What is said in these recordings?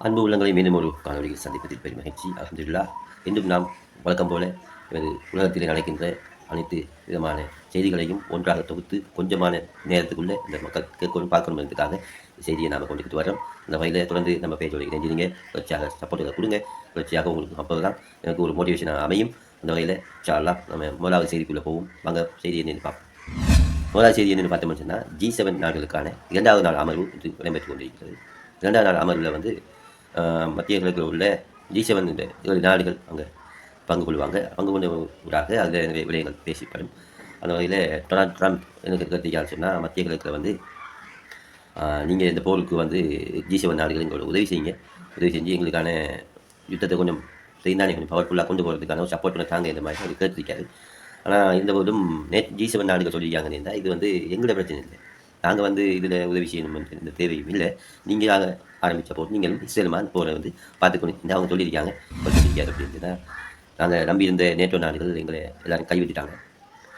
அன்பு உள்ளங்களை மீண்டும் ஒரு காணொலியில் சந்திப்பதில் பெரும் மகிழ்ச்சி. அல்ஹம்துலில்லாஹ். இன்றும் நாம் வழக்கம் போல எனது உலகத்திலே நடக்கின்ற அனைத்து விதமான செய்திகளையும் ஒன்றாக தொகுத்து கொஞ்சமான நேரத்துக்குள்ளே இந்த மக்கள் கேட்கணும் பார்க்கணும் என்பதற்காக செய்தியை நாம் கொண்டுக்கிட்டு வரோம். அந்த வகையில் தொடர்ந்து நம்ம பேஜோட இணைஞ்சிருங்க, தொடர்ச்சியாக சப்போர்ட்டுகளை கொடுங்க. தொடர்ச்சியாக உங்களுக்கு அப்போ தான் எனக்கு ஒரு மோட்டிவேஷனாக அமையும். அந்த வகையில் இன்ஷா அல்லாஹ் நம்ம முதலாவது செய்திக்குள்ளே போவோம். வாங்க செய்தி என்னென்னு பார்ப்போம். முதலாவது செய்தி என்னென்னு பார்த்தோம்னு சொன்னால், G7 நாடுகளுக்கான 2வது நாள் அமர்வு இன்று இடம்பெற்றுக் கொண்டிருக்கிறது. 2வது நாள் அமர்வில் வந்து மத்திய கிழக்கில் உள்ள G7 7 நாடுகள் அங்கே பங்கு கொள்வாங்க. பங்கு கொண்ட ஊடாக அதில் நிறைய விடயங்கள் பேசப்படும். அந்த வகையில் டொனால்ட் ட்ரம்ப் எனக்கு கருத்து சொன்னால், மத்திய கிழக்கில் வந்து நீங்கள் இந்த போருக்கு வந்து G7 நாடுகள் எங்களோட உதவி செய்யுங்க, உதவி செஞ்சு எங்களுக்கான யுத்தத்தை கொஞ்சம் செய்தானே கொஞ்சம் பவர்ஃபுல்லாக கொண்டு போகிறதுக்கான ஒரு சப்போர்ட் பண்ண தாங்க இந்த மாதிரி அவர் கேட்டிருக்காரு. ஆனால் இந்த போதும் G7 நாடுகள் சொல்லியிருக்காங்கன்னு இது வந்து எங்களோட பிரச்சனை இல்லை, நாங்கள் வந்து இதில் உதவி செய்யணும் இந்த தேவையும் இல்லை, நீங்கள் ஆரம்பித்த போது நீங்களும் இஸ்ரேலுமா போரை வந்து பார்த்துக்கணும் இந்த அவங்க சொல்லியிருக்காங்க அப்படின்னு தான் நாங்கள் நம்பியிருந்த நேட்டோ நாடுகள் எங்களை எல்லோரும் கைவிட்டுட்டாங்க.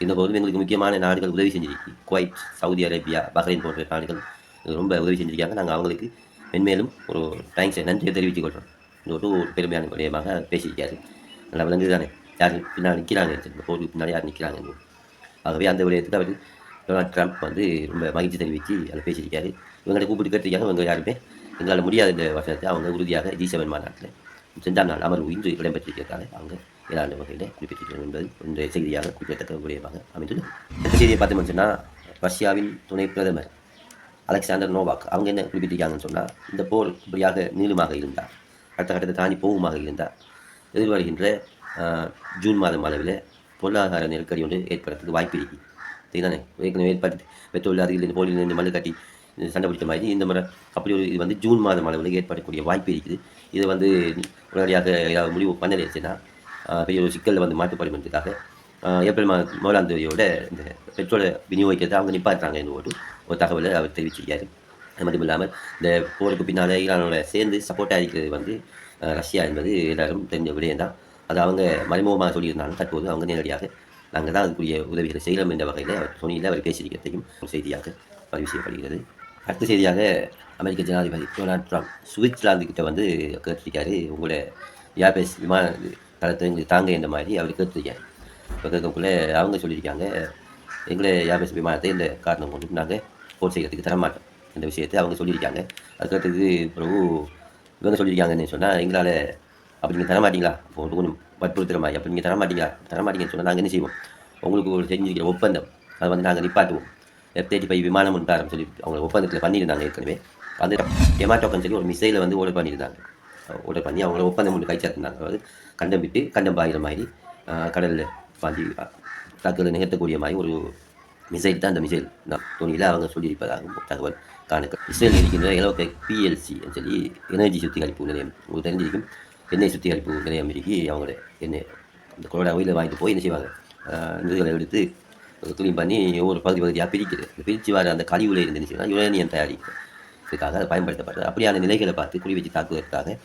இந்த போதும் எங்களுக்கு முக்கியமான நாடுகள் உதவி செஞ்சிருக்கு. குவைத், சவுதி அரேபியா, பஹ்ரைன் போன்ற நாடுகள் ரொம்ப உதவி செஞ்சுருக்காங்க. நாங்கள் அவங்களுக்கு மென்மேலும் ஒரு தேங்க்ஸை நன்றியை தெரிவித்துக் கொள்கிறோம். இந்த ஒரு பெருமையான விடயமாக பேசியிருக்காரு. நல்லா விளங்குது தானே யார் பின்னால் நிற்கிறாங்க, இந்த போருக்கு பின்னாடி யார் நிற்கிறாங்க. ஆகவே அந்த விடயத்துக்கு அவர் டொனால்ட் ட்ரம்ப் வந்து ரொம்ப மகிழ்ச்சி தெரிவித்து அதை பேசியிருக்காரு. இவங்களை கூப்பிட்டு கேட்டிருக்காங்க. இவங்க யாருமே எங்களால் முடியாத இந்த வருஷத்தை அவங்க உறுதியாக G7 மாநாட்டில் 2ஆம் நாள் அமர்வு இன்று இடம்பெற்றிருக்கிறதால அவங்க ஏழாண்டு வகையில் குறிப்பிட்டிருக்கிறது என்பது இந்த செய்தியாக குறிப்பிடத்தக்க விடயமாக அமைந்துள்ளது. இந்த செய்தியை பார்த்தோம்னு சொன்னால், ரஷ்யாவின் துணை பிரதமர் அலெக்சாண்டர் நோவாக் அவங்க என்ன குறிப்பிட்டிருக்காங்கன்னு சொன்னால், இந்த போர் இப்படியாக நீளமாக இருந்தால், அடுத்த கட்டத்தை தாண்டி போகுமாக இருந்தால், எதிர்வருகின்ற ஜூன் மாதம் அளவில் பொருளாதார நெருக்கடி ஒன்று ஏற்படுறதுக்கு வாய்ப்பு இருக்குது. சரிதானே? ஏற்கனவே ஏற்பட்டு பெட்ரோல் அதில் போலியிலிருந்து மல்லு கட்டி சண்டை பிடிச்ச மாதிரி இந்த முறை அப்படி ஒரு இது வந்து ஜூன் மாதம் அளவில் ஏற்படக்கூடிய வாய்ப்பு இருக்குது. இதை வந்து உடனடியாக ஏதாவது முடிவு பண்ணலைச்சுன்னா பெரிய ஒரு சிக்கலில் வந்து மாட்டுப்படுவதற்காக ஏப்ரல் 1ஆம் தேதியோட இந்த பெட்ரோலை விநியோகிக்கிறத அவங்க நிப்பாட்டுறாங்க என்று ஒரு தகவலை அவர் தெரிவிச்சிருக்காரு. அது மட்டும் இல்லாமல் இந்த போருக்கு பின்னால் ஈரானோட சேர்ந்து சப்போர்ட்டாக இருக்கிறது வந்து ரஷ்யா என்பது எல்லாரும் தெரிஞ்ச விடயம் தான். அது அவங்க மறைமுகமாக சொல்லியிருந்தாலும் தற்போது அவங்க நேரடியாக நாங்கள் தான் அதுக்குரிய உதவிகளை செய்கிறோம் என்ற வகையில் அவர் துணியில் அவர் பேசியிருக்கிறதையும் ஒரு செய்தியாக பதிவு செய்யப்படுகிறது. அடுத்த செய்தியாக அமெரிக்க ஜனாதிபதி டொனால்ட் ட்ரம்ப் சுவிட்சர்லாந்து கிட்ட வந்து கேட்டிருக்காரு, உங்களோட ஏர்பேஸ் விமான தளத்தை எங்களுக்கு தாங்க என்ற மாதிரி அவர் கேட்டிருக்காரு. இப்போ கேட்கக்குள்ளே அவங்க சொல்லியிருக்காங்க, எங்களை ஏர்பேஸ் விமானத்தை இந்த காரணம் கொண்டு நாங்கள் போர் செய்கிறதுக்கு தரமாட்டோம் இந்த விஷயத்தை அவங்க சொல்லியிருக்காங்க. அது கேட்டது பிறகு இவங்க சொல்லியிருக்காங்கன்னு சொன்னால், எங்களால் அப்படி நீங்கள் தரமாட்டீங்களா, இப்போ கொஞ்சம் வற்புறுத்துகிற மாதிரி அப்படி நீங்கள் தரமாட்டீங்கன்னு சொன்னால் நாங்கள் என்ன செய்வோம், உங்களுக்கு ஒரு செஞ்சிருக்கிற ஒப்பந்தம் அதை வந்து நாங்கள் நிப்பாட்டுவோம். F-35 விமானம் உண்டாரம் சொல்லி அவங்க ஒப்பந்தத்தில் பண்ணியிருந்தாங்க. ஏற்கனவே வந்து டெமாட்டோக்கன்னு சொல்லி ஒரு மிசைலை வந்து ஆர்டர் பண்ணியிருந்தாங்க. ஆர்டர் பண்ணி அவங்கள ஒப்பந்தம் ஒன்று கைச்சாத்திருந்தாங்க. அதாவது கண்டம் விட்டு கண்டம் பாயிற மாதிரி கடலில் பாஞ்சி தாக்குதலை நிகழ்த்தக்கூடிய மாதிரி ஒரு மிசைல் தான் அந்த மிசைல் தான் துணியில் அவங்க சொல்லியிருப்பதாகவும் தகவல் காணுக்கள். இஸ்ரேலில் இருக்கின்ற எலோகேக் PLC சொல்லி எனர்ஜி சுத்திகரிப்பு நிலையம் உங்களுக்கு தெரிஞ்சிருக்கும். எண்ணெய் சுத்திகரிப்பு நிலையம் இருக்கி அவங்களோட எண்ணெய் இந்த கொரோனா ஒயிலில் வாங்கிட்டு போய் என்ன செய்வாங்க, இதுகளை எடுத்து க்ளீன் பண்ணி ஒவ்வொரு பகுதியாக பிரிக்குது. பிரித்து வர அந்த கழிவுல இருந்துச்சுன்னா யுரேனியம் தயாரிக்கிறதுக்காக அதை பயன்படுத்தப்படுறது. அப்படியான நிலைகளை பார்த்து குறி வச்சு தாக்குவதற்காக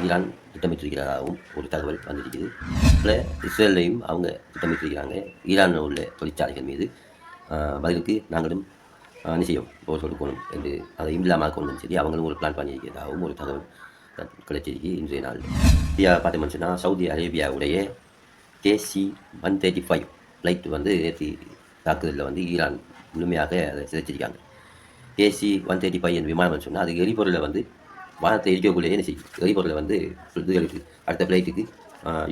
ஈரான் திட்டமிட்டிருக்கிறதாகவும் ஒரு தகவல் வந்துருக்குது. அதில் இஸ்ரேலையும் அவங்க திட்டமிட்டிருக்கிறாங்க ஈரானில் உள்ள தொழிற்சாலைகள் மீது பதிலுக்கு நாங்களும் என்ன செய்யும் போர் கொடுக்கணும் என்று அதை இல்லாமல் சொல்லி அவங்களும் ஒரு பிளான் பண்ணியிருக்கிறதாகவும் ஒரு தகவல் கிடைச்சிருக்கு இன்றைய நாள். இந்தியா பார்த்தோம்னு சொன்னால், சவுதி அரேபியாவுடைய KC-135 ஃப்ளைட் வந்து நேற்று தாக்குதலில் வந்து ஈரான் முழுமையாக அதை சிதைச்சிருக்காங்க. KC-135 என்ற விமானம் சொன்னால், அது எரிபொருளை வந்து வானத்தை எரிக்கக்குள்ளேயே என்ன செய்யும், எரிபொருளை வந்து இதுகளுக்கு அடுத்த ஃப்ளைட்டுக்கு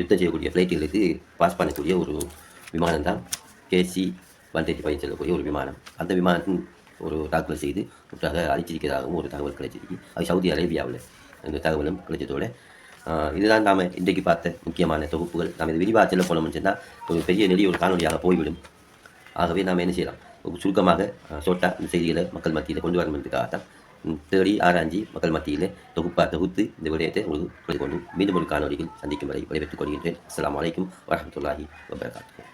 யுத்தம் செய்யக்கூடிய ஃப்ளைட்டுகளுக்கு பாஸ் பண்ணக்கூடிய ஒரு விமானம் தான் KC-135 செல்லக்கூடிய ஒரு விமானம். அந்த விமானத்தின் ஒரு தாக்குதல் செய்து முற்றாக அழிச்சிருக்கிறதாகவும் ஒரு தகவல் கிடைச்சிருக்கு. அது சவுதி அரேபியாவில் இந்த தகவலும் கிடைச்சதோடு இதுதான் நாம் இன்றைக்கு பார்த்த முக்கியமான தொகுப்புகள். நாம் இது விரிவாக செல்ல போனோம்னு சொன்னால் ஒரு பெரிய நெடிய ஒரு காணொலியாக போய்விடும். ஆகவே நாம் என்ன செய்யலாம், சுருக்கமாக ஷோர்ட்டாக இந்த செய்திகளை மக்கள் மத்தியில் கொண்டு வரணுன்றதுக்காக தான் தேடி ஆராய்ச்சி மக்கள் மத்தியில் தொகுத்து இந்த விடயத்தை உங்களுக்கு கொண்டு மீண்டும் ஒரு காணொலியில் சந்திக்கும் வரை விடைபெற்றுக் கொள்கின்றேன். அஸ்ஸலாமு அலைக்கும் வரஹ்மத்துல்லாஹி வபரகாத்துஹு.